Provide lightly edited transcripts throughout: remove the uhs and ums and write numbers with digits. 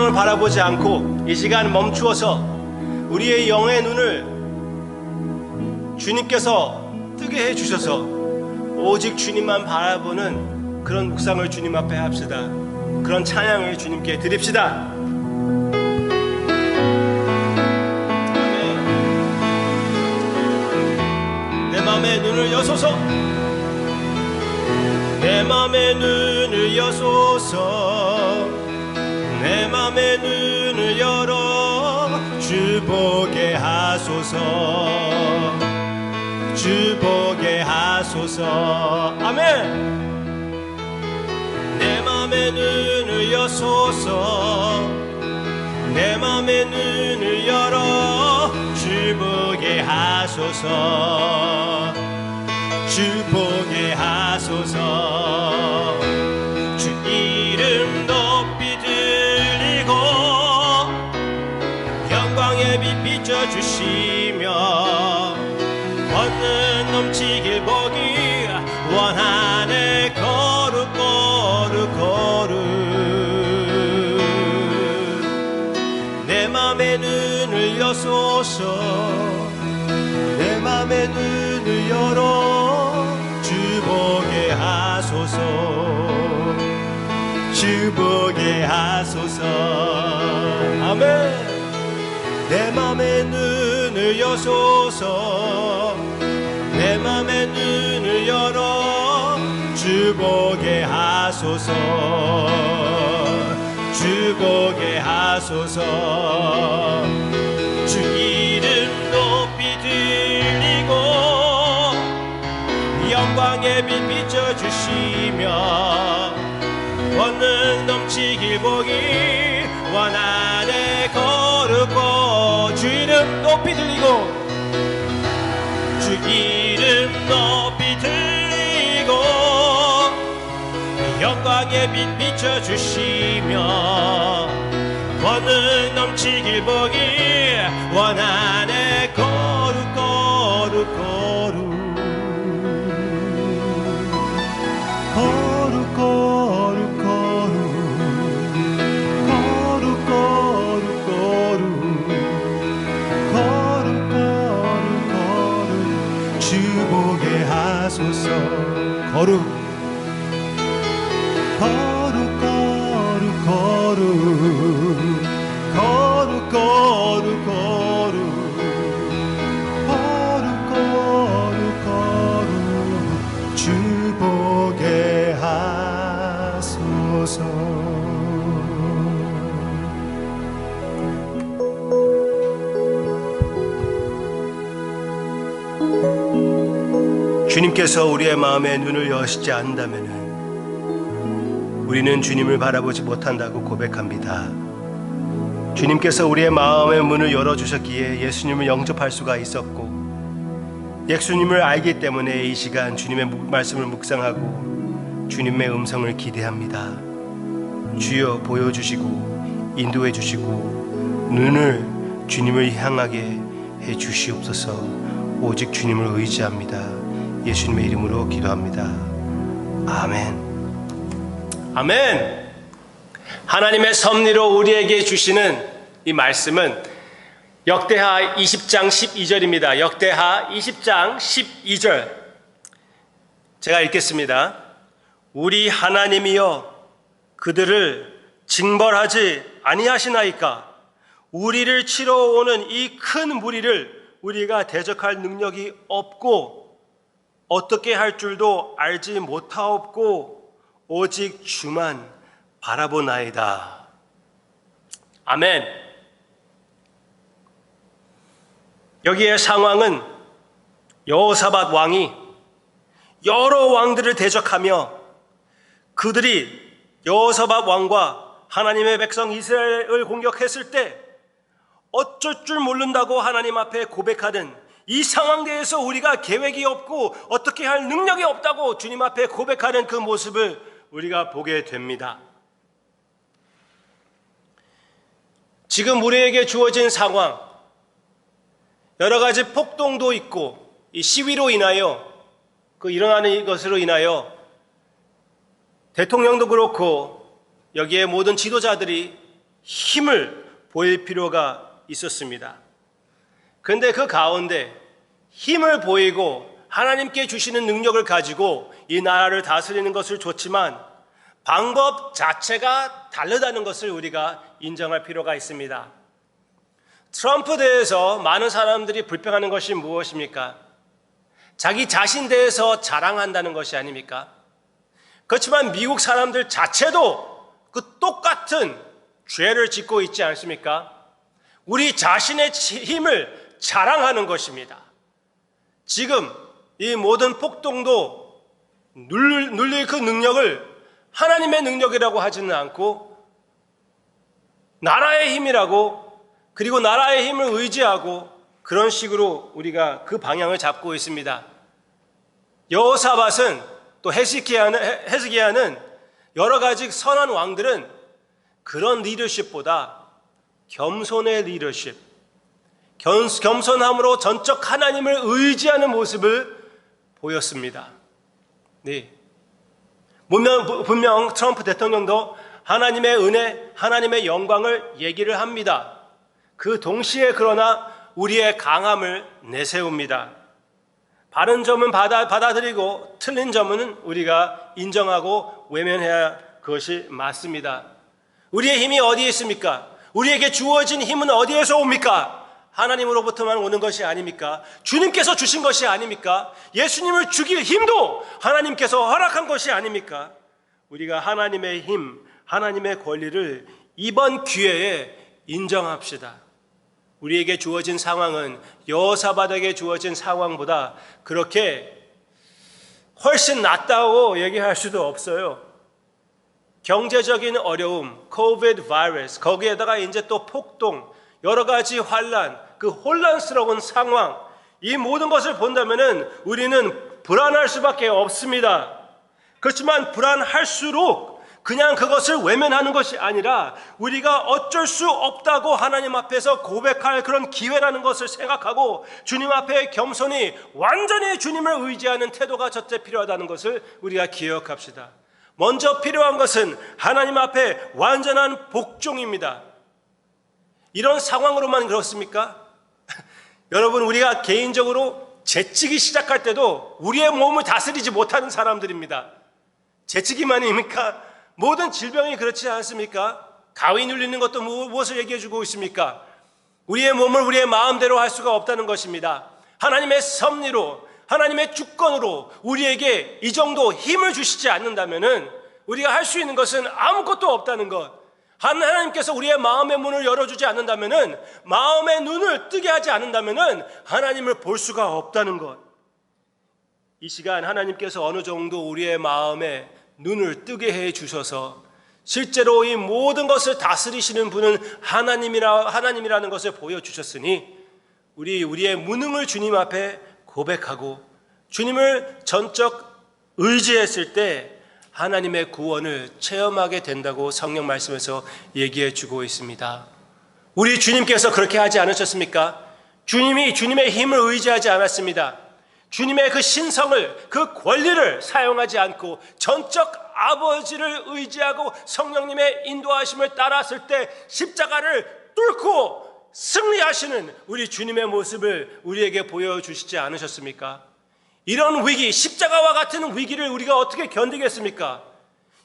세상을 바라보지 않고 이 시간 멈추어서 우리의 영의 눈을 주님께서 뜨게 해주셔서 오직 주님만 바라보는 그런 묵상을 주님 앞에 합시다. 그런 찬양을 주님께 드립시다. 내 맘의 눈을 여소서, 내 맘의 눈을 여소서, 내 맘의 눈을 열어 주 보게 하소서, 주 보게 하소서. 아멘. 내 맘의 눈을 여소서, 내 맘의 눈을 열어 주 보게 하소서, 주 보게 하소서. 주 이름 높이 들리고 영광의 빛 비춰주시며 권능 넘치길 보기 원하네. 거룩 거룩 거룩. 내 맘의 눈을 여소서, 내 맘의 눈을 열어 주 보게 하소서, 주 보게 하소서. 아멘. 내 맘의 눈을 여소서, 내 맘의 눈을 열어 주 보게 하소서, 주 보게 하소서. 주 이름 높이 들리고 영광의 빛 비춰주시며 권능 넘치길 보기 원하네. 거룩고 주 이름 높이 들리고, 주 이름 높이 들리고 영광의 빛 비춰주시며 권능 넘치길 보기 원하네. 거룩 거룩 거룩 거룩 거룩 거룩 거룩 거룩 거룩 거룩 주 보게 하소서. 거룩 거룩 거룩 거룩 거룩 거룩 거룩 거룩 거룩 주 보게 하소서. 주님께서 우리의 마음에 눈을 여시지 않는다면 우리는 주님을 바라보지 못한다고 고백합니다. 주님께서 우리의 마음의 문을 열어주셨기에 예수님을 영접할 수가 있었고, 예수님을 알기 때문에 이 시간 주님의 말씀을 묵상하고 주님의 음성을 기대합니다. 주여 보여주시고 인도해 주시고 눈을 주님을 향하게 해 주시옵소서. 오직 주님을 의지합니다. 예수님의 이름으로 기도합니다. 아멘. 아멘. 하나님의 섭리로 우리에게 주시는 이 말씀은 역대하 20장 12절입니다. 역대하 20장 12절 제가 읽겠습니다. 우리 하나님이여 그들을 징벌하지 아니하시나이까? 우리를 치러 오는 이 큰 무리를 우리가 대적할 능력이 없고 어떻게 할 줄도 알지 못하옵고 오직 주만 바라보나이다. 아멘. 여기에 상황은 여호사밧 왕이 여러 왕들을 대적하며 그들이 여호사밧 왕과 하나님의 백성 이스라엘을 공격했을 때 어쩔 줄 모른다고 하나님 앞에 고백하는 이 상황대에서 우리가 계획이 없고 어떻게 할 능력이 없다고 주님 앞에 고백하는 그 모습을 우리가 보게 됩니다. 지금 우리에게 주어진 상황, 여러 가지 폭동도 있고 이 시위로 인하여 일어나는 것으로 인하여 대통령도 그렇고 여기에 모든 지도자들이 힘을 보일 필요가 있었습니다. 그런데 그 가운데 힘을 보이고 하나님께 주시는 능력을 가지고 이 나라를 다스리는 것을 좋지만 방법 자체가 다르다는 것을 우리가 인정할 필요가 있습니다. 트럼프 대해서 많은 사람들이 불평하는 것이 무엇입니까? 자기 자신 대해서 자랑한다는 것이 아닙니까? 그렇지만 미국 사람들 자체도 그 똑같은 죄를 짓고 있지 않습니까? 우리 자신의 힘을 자랑하는 것입니다. 지금 이 모든 폭동도 눌릴 그 능력을 하나님의 능력이라고 하지는 않고 나라의 힘이라고, 그리고 나라의 힘을 의지하고 그런 식으로 우리가 그 방향을 잡고 있습니다. 여호사밧은 또 헤스기야는 여러 가지 선한 왕들은 그런 리더십보다 겸손의 리더십, 겸손함으로 전적 하나님을 의지하는 모습을 보였습니다. 네. 분명 트럼프 대통령도 하나님의 은혜, 하나님의 영광을 얘기를 합니다. 그 동시에 그러나 우리의 강함을 내세웁니다. 바른 점은 받아들이고 틀린 점은 우리가 인정하고 외면해야 그것이 맞습니다. 우리의 힘이 어디에 있습니까? 우리에게 주어진 힘은 어디에서 옵니까? 하나님으로부터만 오는 것이 아닙니까? 주님께서 주신 것이 아닙니까? 예수님을 죽일 힘도 하나님께서 허락한 것이 아닙니까? 우리가 하나님의 힘, 하나님의 권리를 이번 기회에 인정합시다. 우리에게 주어진 상황은 여호사밧에게 주어진 상황보다 그렇게 훨씬 낫다고 얘기할 수도 없어요. 경제적인 어려움, 코비드 바이러스, 거기에다가 이제 또 폭동, 여러 가지 환란, 그 혼란스러운 상황, 이 모든 것을 본다면은 우리는 불안할 수밖에 없습니다. 그렇지만 불안할수록 그냥 그것을 외면하는 것이 아니라 우리가 어쩔 수 없다고 하나님 앞에서 고백할 그런 기회라는 것을 생각하고 주님 앞에 겸손히 완전히 주님을 의지하는 태도가 첫째 필요하다는 것을 우리가 기억합시다. 먼저 필요한 것은 하나님 앞에 완전한 복종입니다. 이런 상황으로만 그렇습니까? 여러분, 우리가 개인적으로 재치기 시작할 때도 우리의 몸을 다스리지 못하는 사람들입니다. 재치기만입니까? 모든 질병이 그렇지 않습니까? 가위 눌리는 것도 무엇을 얘기해 주고 있습니까? 우리의 몸을 우리의 마음대로 할 수가 없다는 것입니다. 하나님의 섭리로, 하나님의 주권으로 우리에게 이 정도 힘을 주시지 않는다면은 우리가 할 수 있는 것은 아무것도 없다는 것. 하나님께서 우리의 마음의 문을 열어주지 않는다면은, 마음의 눈을 뜨게 하지 않는다면은 하나님을 볼 수가 없다는 것. 이 시간 하나님께서 어느 정도 우리의 마음에 눈을 뜨게 해 주셔서 실제로 이 모든 것을 다스리시는 분은 하나님이라는 것을 보여주셨으니 우리의 무능을 주님 앞에 고백하고 주님을 전적 의지했을 때 하나님의 구원을 체험하게 된다고 성령 말씀에서 얘기해 주고 있습니다. 우리 주님께서 그렇게 하지 않으셨습니까? 주님이 주님의 힘을 의지하지 않았습니다. 주님의 그 신성을, 그 권리를 사용하지 않고 전적 아버지를 의지하고 성령님의 인도하심을 따랐을 때 십자가를 뚫고 승리하시는 우리 주님의 모습을 우리에게 보여주시지 않으셨습니까? 이런 위기, 십자가와 같은 위기를 우리가 어떻게 견디겠습니까?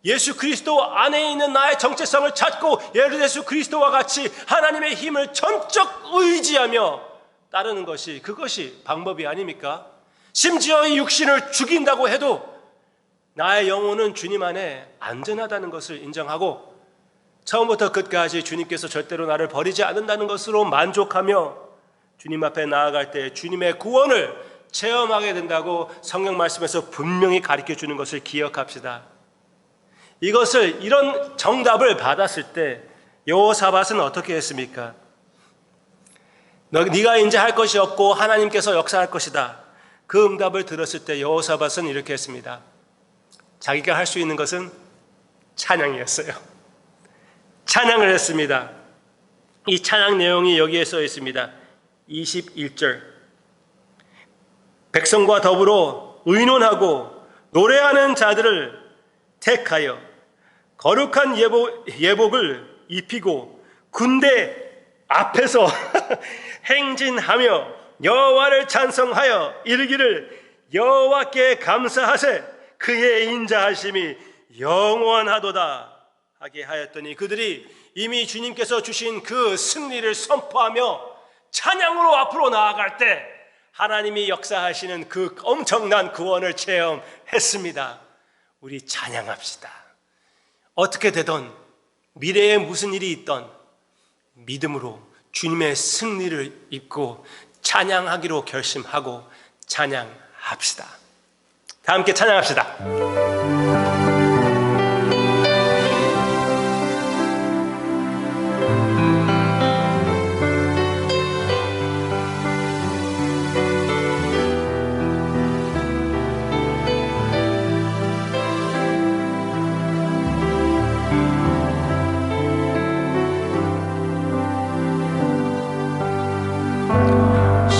예수 그리스도 안에 있는 나의 정체성을 찾고 예수 그리스도와 같이 하나님의 힘을 전적 의지하며 따르는 것이, 그것이 방법이 아닙니까? 심지어 이 육신을 죽인다고 해도 나의 영혼은 주님 안에 안전하다는 것을 인정하고 처음부터 끝까지 주님께서 절대로 나를 버리지 않는다는 것으로 만족하며 주님 앞에 나아갈 때 주님의 구원을 체험하게 된다고 성경 말씀에서 분명히 가르쳐 주는 것을 기억합시다. 이런 정답을 받았을 때 여호사밧은 어떻게 했습니까? 네가 이제 할 것이 없고 하나님께서 역사할 것이다. 그 응답을 들었을 때 여호사밧은 이렇게 했습니다. 자기가 할 수 있는 것은 찬양이었어요. 찬양을 했습니다. 이 찬양 내용이 여기에 써 있습니다. 21절. 백성과 더불어 의논하고 노래하는 자들을 택하여 거룩한 예복을 입히고 군대 앞에서 행진하며 여호와를 찬송하여 이르기를 여호와께 감사하세 그의 인자하심이 영원하도다 하게 하였더니 그들이 이미 주님께서 주신 그 승리를 선포하며 찬양으로 앞으로 나아갈 때 하나님이 역사하시는 그 엄청난 구원을 체험했습니다. 우리 찬양합시다. 어떻게 되든 미래에 무슨 일이 있던 믿음으로 주님의 승리를 입고 찬양하기로 결심하고 찬양합시다. 다 함께 찬양합시다.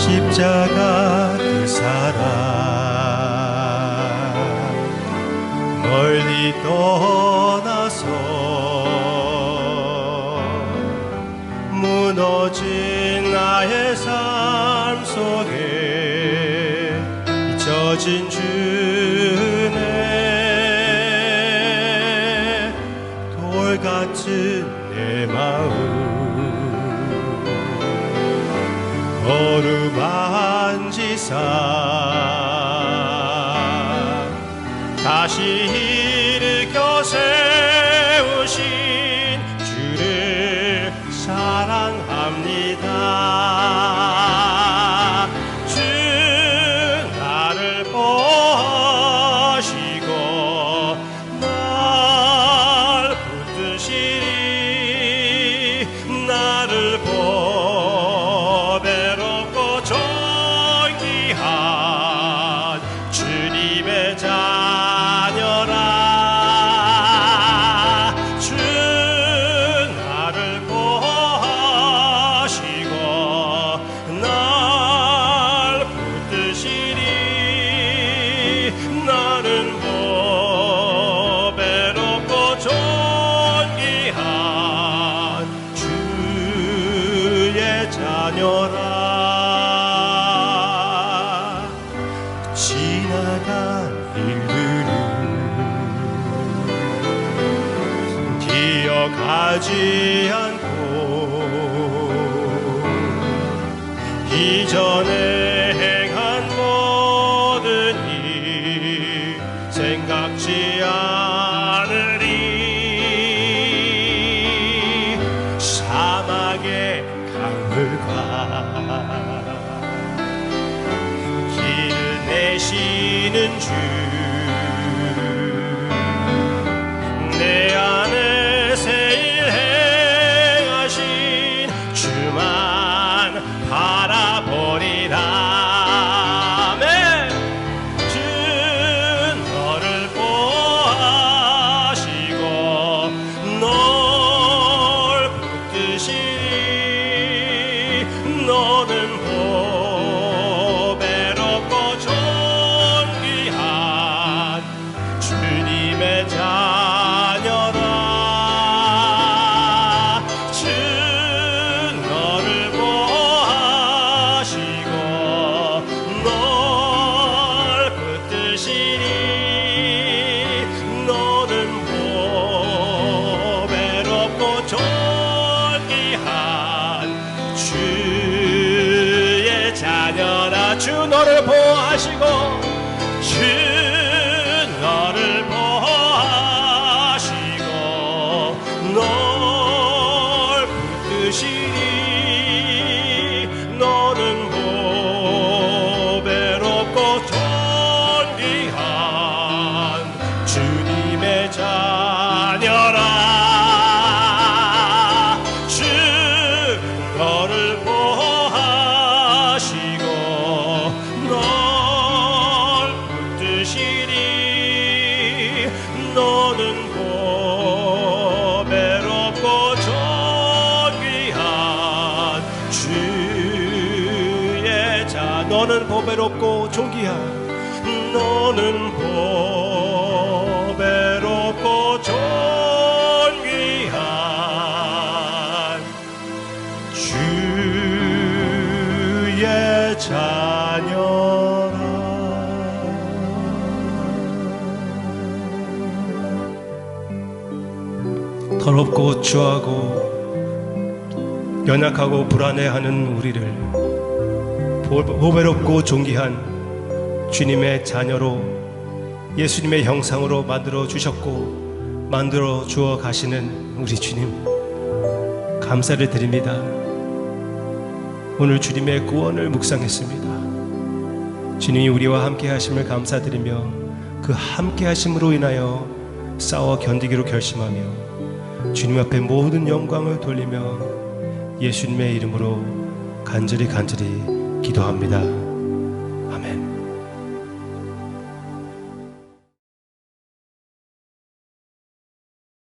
십자가 그 사랑 멀리 떠나서 무너진 나의 삶 속에 잊혀진 주네 돌같은 내 마음 어루만지사 다시 일으켜 세우신 주를 사랑합니다. 주 나를 보시고 날 붙드시리 나를 보배롭고 존귀한 주님의 자녀라. 주 나를 보시고 날 붙드시리 나는 보배롭고 존귀한 주의 자녀라. 지나간 일들을 기억하지 않고 이전에 행한 모든 일 생각지 않으리. 사막의 강물과 길을 내시는 주 내 안에 새일 행하신 주만 바라보리라. 아멘. 주 너를 보아시고 널 붙드시리 너는 보배롭고 존귀한 주님의 자녀라. 주 너를 보아시고 널 붙드시리 너는 보배롭고 존귀한 주의 자녀라. 주 너를 보아시고 주 너를 보아시고 널 붙드시리 너는 보배롭고 존귀한 주님의 자녀라. 주 너를 보아시고 널 붙드시리 너는 보배롭고 존귀한 주의 자. 너는 보배롭고 존귀한 너는 보배롭고 존귀한 더럽고 추하고 연약하고 불안해하는 우리를 보배롭고 존귀한 주님의 자녀로 예수님의 형상으로 만들어 주셨고 만들어 주어 가시는 우리 주님 감사를 드립니다. 오늘 주님의 구원을 묵상했습니다. 주님이 우리와 함께 하심을 감사드리며 그 함께 하심으로 인하여 싸워 견디기로 결심하며 주님 앞에 모든 영광을 돌리며 예수님의 이름으로 간절히 기도합니다.